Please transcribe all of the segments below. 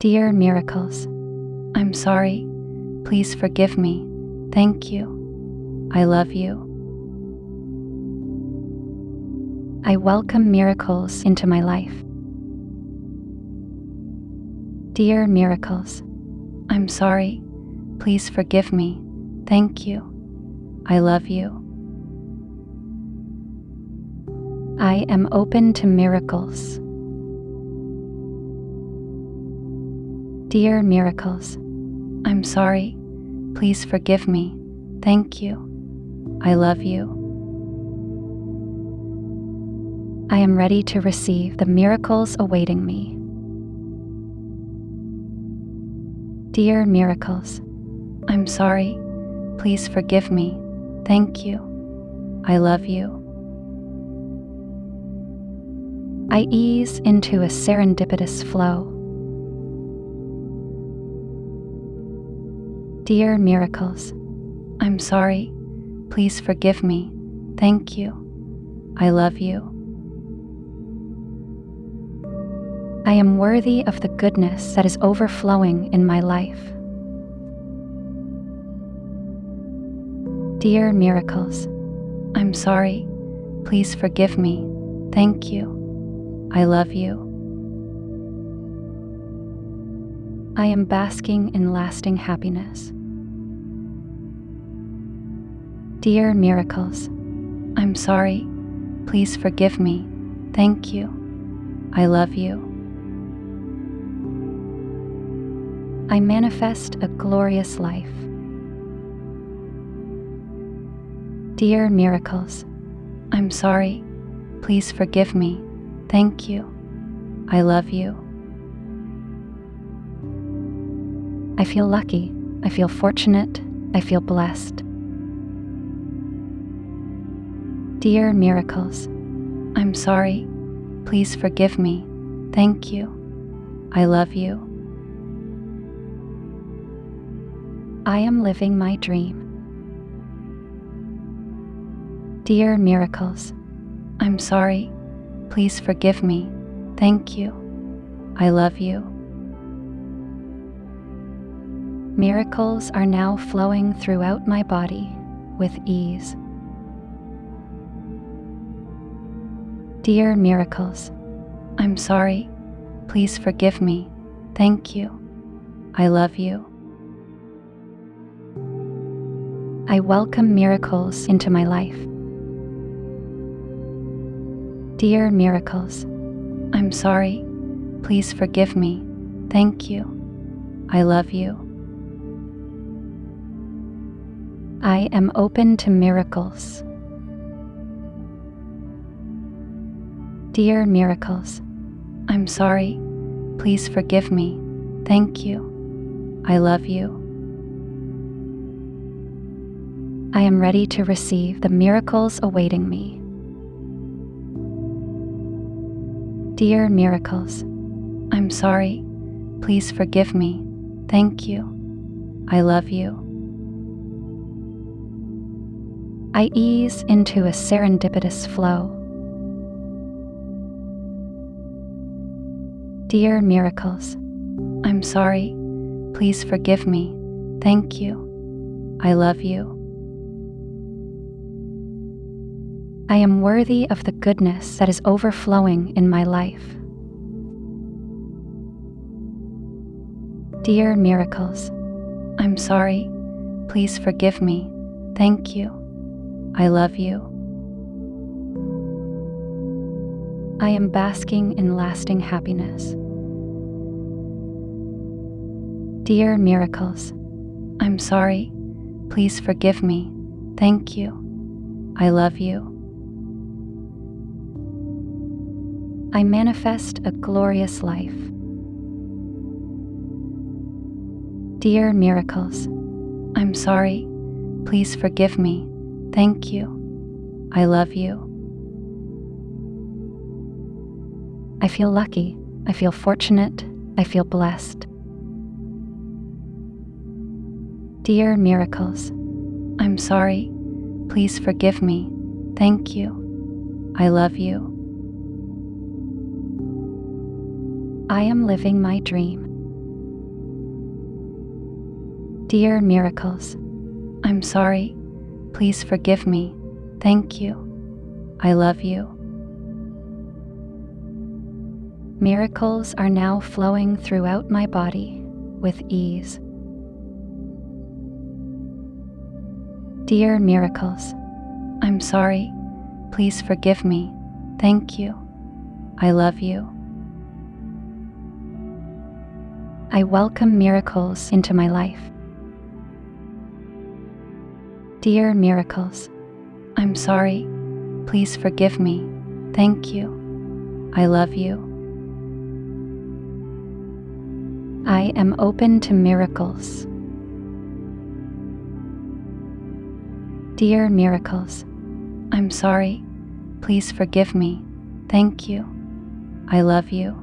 Dear miracles, I'm sorry. Please forgive me. Thank you. I love you. I welcome miracles into my life. Dear miracles, I'm sorry. Please forgive me. Thank you. I love you. I am open to miracles. Dear miracles, I'm sorry. Please forgive me. Thank you. I love you. I am ready to receive the miracles awaiting me. Dear miracles, I'm sorry. Please forgive me. Thank you. I love you. I ease into a serendipitous flow. Dear miracles, I'm sorry. Please forgive me. Thank you. I love you. I am worthy of the goodness that is overflowing in my life. Dear miracles, I'm sorry. Please forgive me. Thank you. I love you. I am basking in lasting happiness. Dear miracles, I'm sorry. Please forgive me. Thank you. I love you. I manifest a glorious life. Dear miracles, I'm sorry. Please forgive me. Thank you. I love you. I feel lucky. I feel fortunate. I feel blessed. Dear miracles, I'm sorry. Please forgive me. Thank you. I love you. I am living my dream. Dear miracles, I'm sorry. Please forgive me. Thank you. I love you. Miracles are now flowing throughout my body with ease. Dear miracles, I'm sorry. Please forgive me. Thank you. I love you. I welcome miracles into my life. Dear miracles, I'm sorry. Please forgive me. Thank you. I love you. I am open to miracles. Dear miracles, I'm sorry. Please forgive me. Thank you. I love you. I am ready to receive the miracles awaiting me. Dear miracles, I'm sorry. Please forgive me. Thank you. I love you. I ease into a serendipitous flow. Dear miracles, I'm sorry. Please forgive me. Thank you. I love you. I am worthy of the goodness that is overflowing in my life. Dear miracles, I'm sorry. Please forgive me. Thank you. I love you. I am basking in lasting happiness. Dear miracles, I'm sorry. Please forgive me. Thank you. I love you. I manifest a glorious life. Dear miracles, I'm sorry. Please forgive me. Thank you. I love you. I feel lucky. I feel fortunate. I feel blessed. Dear miracles, I'm sorry. Please forgive me. Thank you. I love you. I am living my dream. Dear miracles, I'm sorry. Please forgive me. Thank you. I love you. Miracles are now flowing throughout my body with ease. Dear miracles, I'm sorry. Please forgive me. Thank you. I love you. I welcome miracles into my life. Dear miracles, I'm sorry. Please forgive me. Thank you. I love you. I am open to miracles. Dear miracles, I'm sorry. Please forgive me. Thank you. I love you.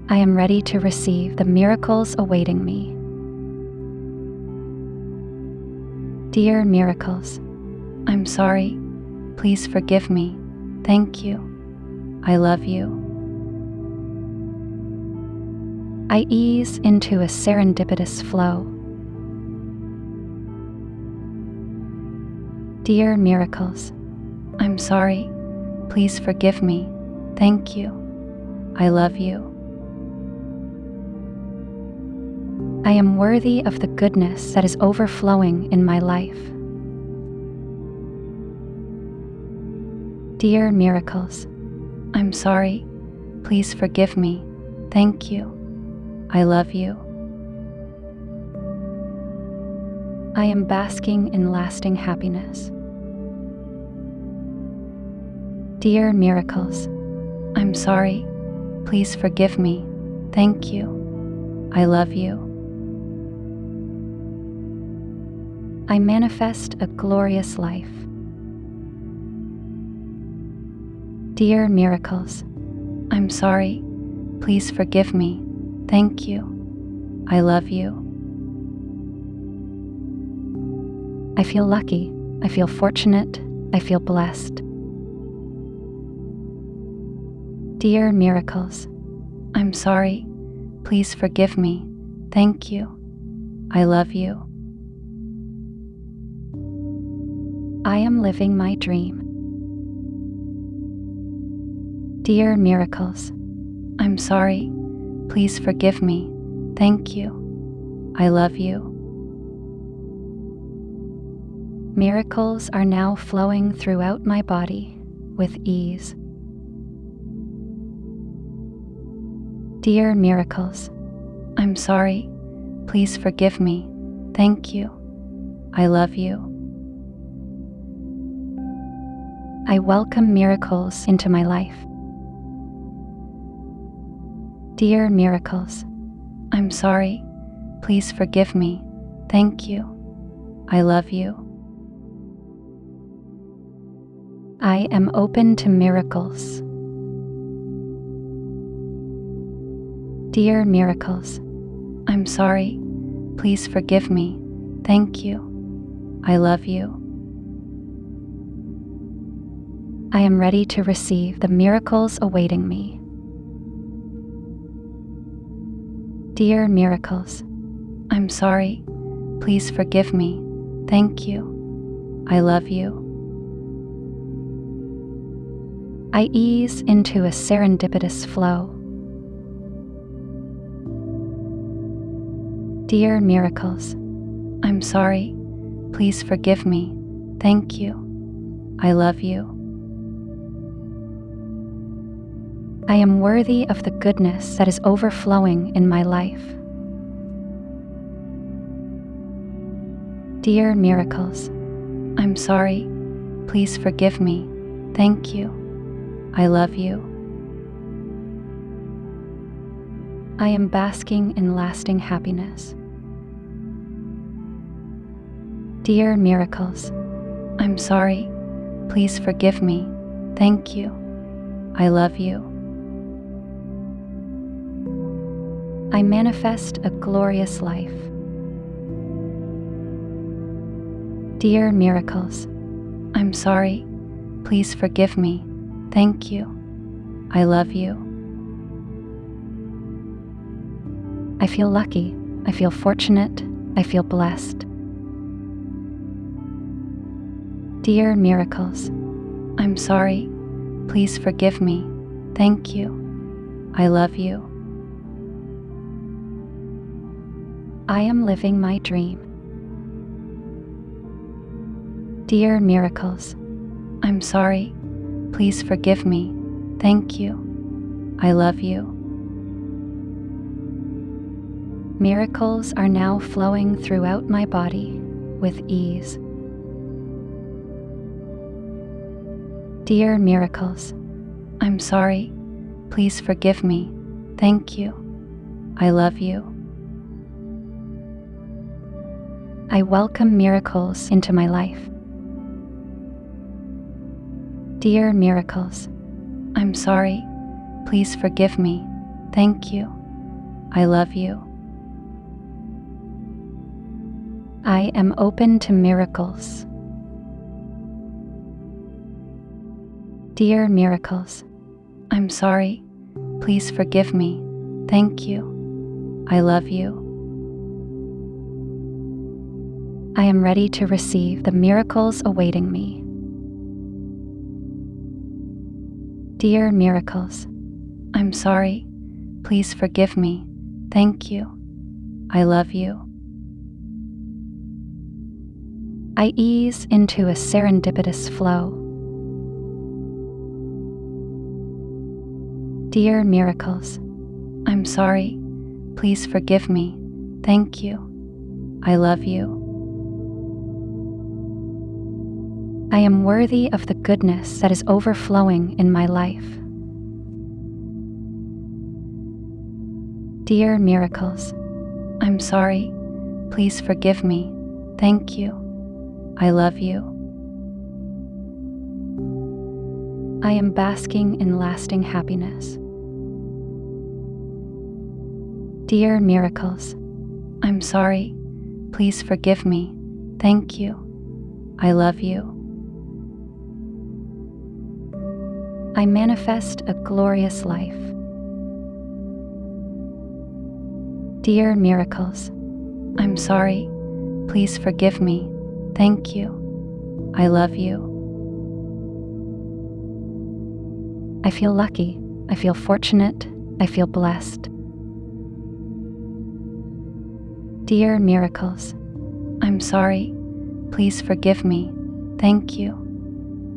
I am ready to receive the miracles awaiting me. Dear miracles, I'm sorry. Please forgive me. Thank you. I love you. I ease into a serendipitous flow. Dear miracles, I'm sorry. Please forgive me. Thank you. I love you. I am worthy of the goodness that is overflowing in my life. Dear miracles, I'm sorry. Please forgive me. Thank you. I love you. I am basking in lasting happiness. Dear miracles, I'm sorry. Please forgive me. Thank you. I love you. I manifest a glorious life. Dear miracles, I'm sorry. Please forgive me. Thank you. I love you. I feel lucky. I feel fortunate. I feel blessed. Dear miracles, I'm sorry. Please forgive me. Thank you. I love you. I am living my dream. Dear miracles, I'm sorry. Please forgive me. Thank you. I love you. Miracles are now flowing throughout my body with ease. Dear miracles, I'm sorry. Please forgive me. Thank you. I love you. I welcome miracles into my life. Dear miracles, I'm sorry. Please forgive me. Thank you. I love you. I am open to miracles. Dear miracles, I'm sorry. Please forgive me. Thank you. I love you. I am ready to receive the miracles awaiting me. Dear miracles, I'm sorry. Please forgive me. Thank you. I love you. I ease into a serendipitous flow. Dear miracles, I'm sorry. Please forgive me. Thank you. I love you. I am worthy of the goodness that is overflowing in my life. Dear miracles, I'm sorry. Please forgive me. Thank you. I love you. I am basking in lasting happiness. Dear miracles, I'm sorry. Please forgive me. Thank you. I love you. I manifest a glorious life. Dear miracles, I'm sorry. Please forgive me. Thank you. I love you. I feel lucky. I feel fortunate. I feel blessed. Dear miracles, I'm sorry. Please forgive me. Thank you. I love you. I am living my dream. Dear miracles, I'm sorry. Please forgive me. Thank you. I love you. Miracles are now flowing throughout my body with ease. Dear miracles, I'm sorry. Please forgive me. Thank you. I love you. I welcome miracles into my life. Dear miracles, I'm sorry. Please forgive me. Thank you. I love you. I am open to miracles. Dear miracles, I'm sorry. Please forgive me. Thank you. I love you. I am ready to receive the miracles awaiting me. Dear miracles, I'm sorry. Please forgive me. Thank you. I love you. I ease into a serendipitous flow. Dear miracles, I'm sorry. Please forgive me. Thank you. I love you. I am worthy of the goodness that is overflowing in my life. Dear miracles, I'm sorry. Please forgive me. Thank you. I love you. I am basking in lasting happiness. Dear miracles, I'm sorry. Please forgive me. Thank you. I love you. I manifest a glorious life. Dear miracles, I'm sorry. Please forgive me. Thank you. I love you. I feel lucky. I feel fortunate. I feel blessed. Dear miracles, I'm sorry. Please forgive me. Thank you.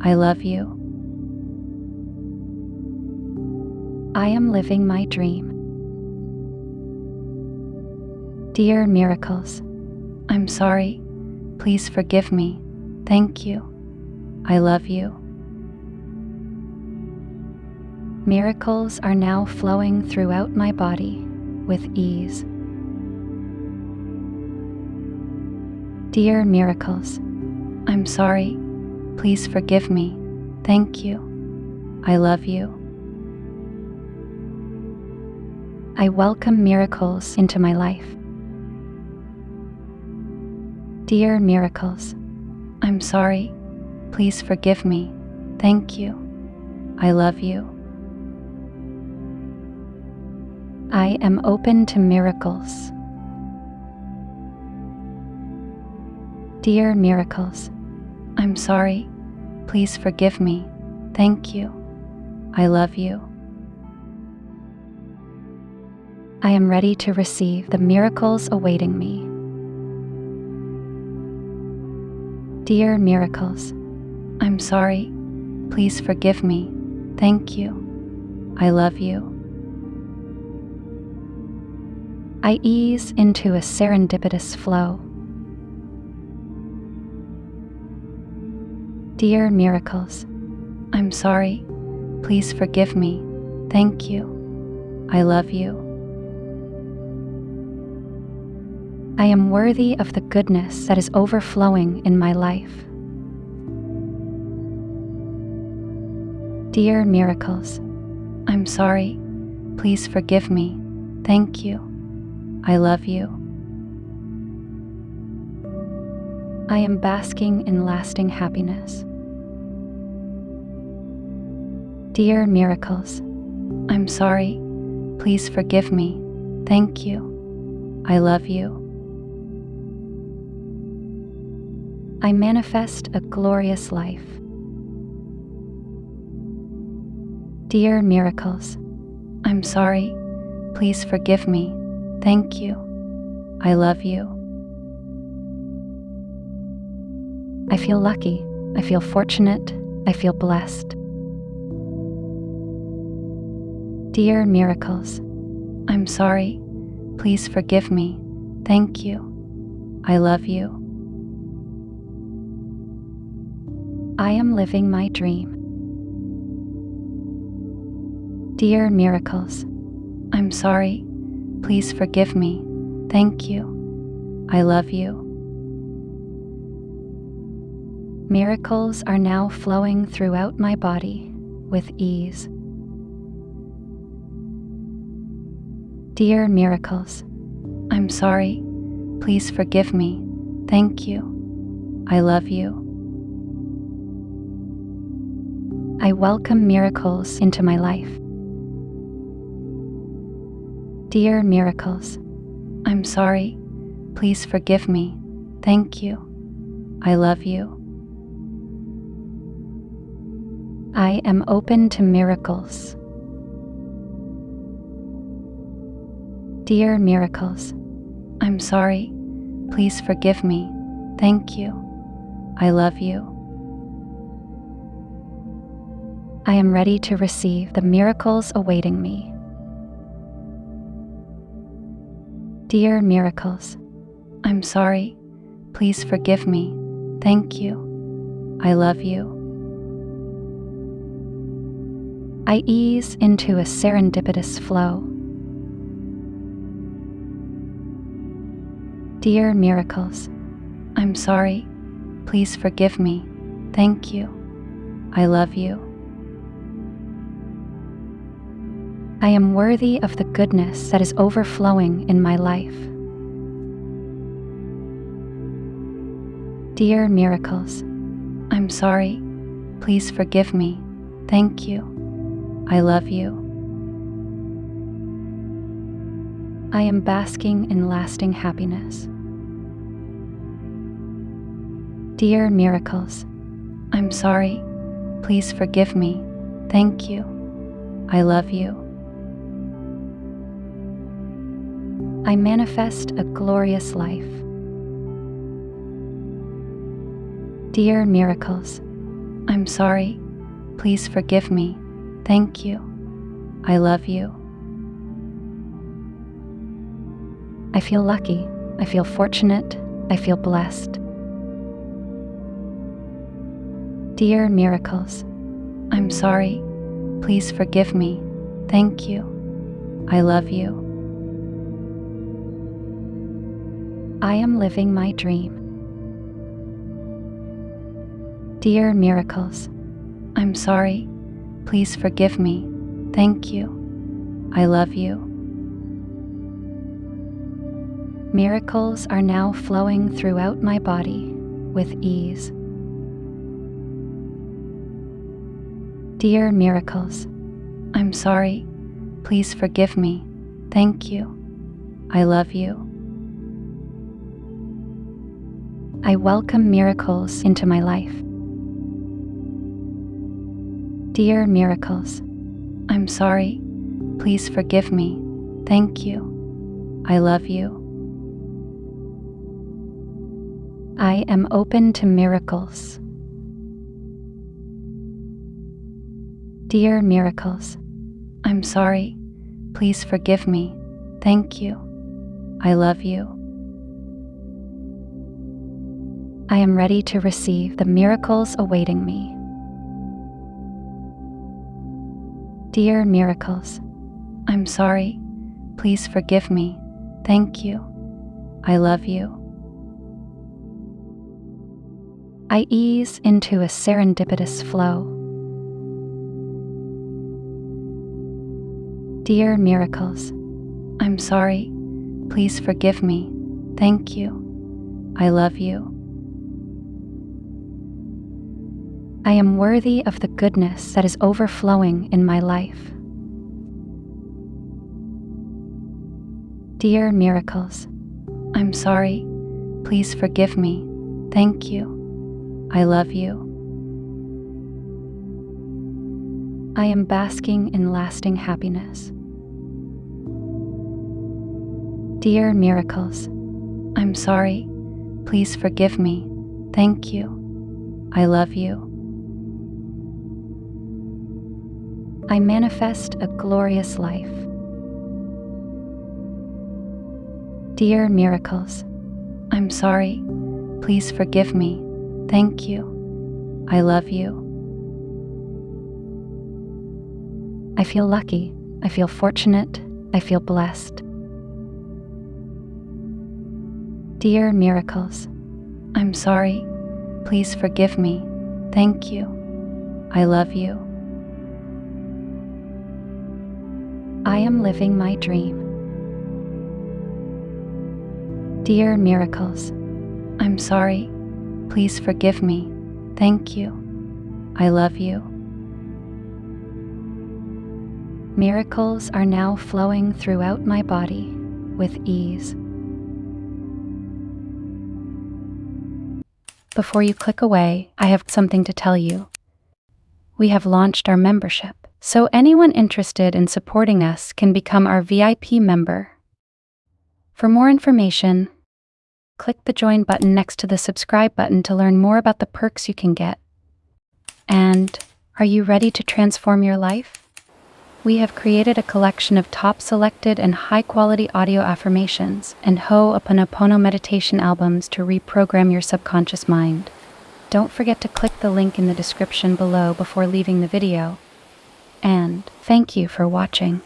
I love you. I am living my dream. Dear miracles, I'm sorry. Please forgive me. Thank you. I love you. Miracles are now flowing throughout my body with ease. Dear miracles, I'm sorry. Please forgive me. Thank you. I love you. I welcome miracles into my life. Dear miracles, I'm sorry. Please forgive me. Thank you. I love you. I am open to miracles. Dear miracles, I'm sorry. Please forgive me. Thank you. I love you. I am ready to receive the miracles awaiting me. Dear miracles, I'm sorry. Please forgive me. Thank you. I love you. I ease into a serendipitous flow. Dear miracles, I'm sorry. Please forgive me. Thank you. I love you. I am worthy of the goodness that is overflowing in my life. Dear miracles, I'm sorry. Please forgive me. Thank you. I love you. I am basking in lasting happiness. Dear miracles, I'm sorry. Please forgive me. Thank you. I love you. I manifest a glorious life. Dear miracles, I'm sorry. Please forgive me. Thank you. I love you. I feel lucky. I feel fortunate. I feel blessed. Dear miracles, I'm sorry. Please forgive me. Thank you. I love you. I am living my dream. Dear miracles, I'm sorry. Please forgive me. Thank you. I love you. Miracles are now flowing throughout my body with ease. Dear miracles, I'm sorry. Please forgive me. Thank you. I love you. I welcome miracles into my life. Dear miracles, I'm sorry. Please forgive me. Thank you. I love you. I am open to miracles. Dear miracles, I'm sorry. Please forgive me. Thank you. I love you. I am ready to receive the miracles awaiting me. Dear miracles, I'm sorry. Please forgive me. Thank you. I love you. I ease into a serendipitous flow. Dear miracles, I'm sorry. Please forgive me. Thank you. I love you. I am worthy of the goodness that is overflowing in my life. Dear miracles, I'm sorry. Please forgive me. Thank you. I love you. I am basking in lasting happiness. Dear miracles, I'm sorry. Please forgive me. Thank you. I love you. I manifest a glorious life. Dear miracles, I'm sorry. Please forgive me. Thank you. I love you. I feel lucky. I feel fortunate. I feel blessed. Dear miracles, I'm sorry. Please forgive me. Thank you. I love you. I am living my dream. Dear miracles, I'm sorry. Please forgive me. Thank you. I love you. Miracles are now flowing throughout my body with ease. Dear miracles, I'm sorry. Please forgive me. Thank you. I love you. I welcome miracles into my life. Dear miracles, I'm sorry. Please forgive me. Thank you. I love you. I am open to miracles. Dear miracles, I'm sorry. Please forgive me. Thank you. I love you. I am ready to receive the miracles awaiting me. Dear miracles, I'm sorry. Please forgive me. Thank you. I love you. I ease into a serendipitous flow. Dear miracles, I'm sorry. Please forgive me. Thank you. I love you. I am worthy of the goodness that is overflowing in my life. Dear miracles, I'm sorry. Please forgive me. Thank you. I love you. I am basking in lasting happiness. Dear miracles, I'm sorry. Please forgive me. Thank you. I love you. I manifest a glorious life. Dear miracles, I'm sorry. Please forgive me. Thank you. I love you. I feel lucky. I feel fortunate. I feel blessed. Dear miracles, I'm sorry. Please forgive me. Thank you. I love you. I am living my dream. Dear miracles, I'm sorry. Please forgive me. Thank you. I love you. Miracles are now flowing throughout my body with ease. Before you click away, I have something to tell you. We have launched our membership, so anyone interested in supporting us can become our VIP member. For more information, click the join button next to the subscribe button to learn more about the perks you can get. And are you ready to transform your life? We have created a collection of top selected and high-quality audio affirmations and Ho'oponopono meditation albums to reprogram your subconscious mind. Don't forget to click the link in the description below before leaving the video. And thank you for watching.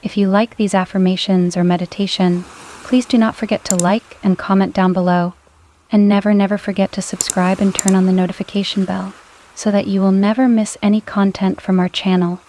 If you like these affirmations or meditation, please do not forget to like and comment down below. And never forget to subscribe and turn on the notification bell so that you will never miss any content from our channel.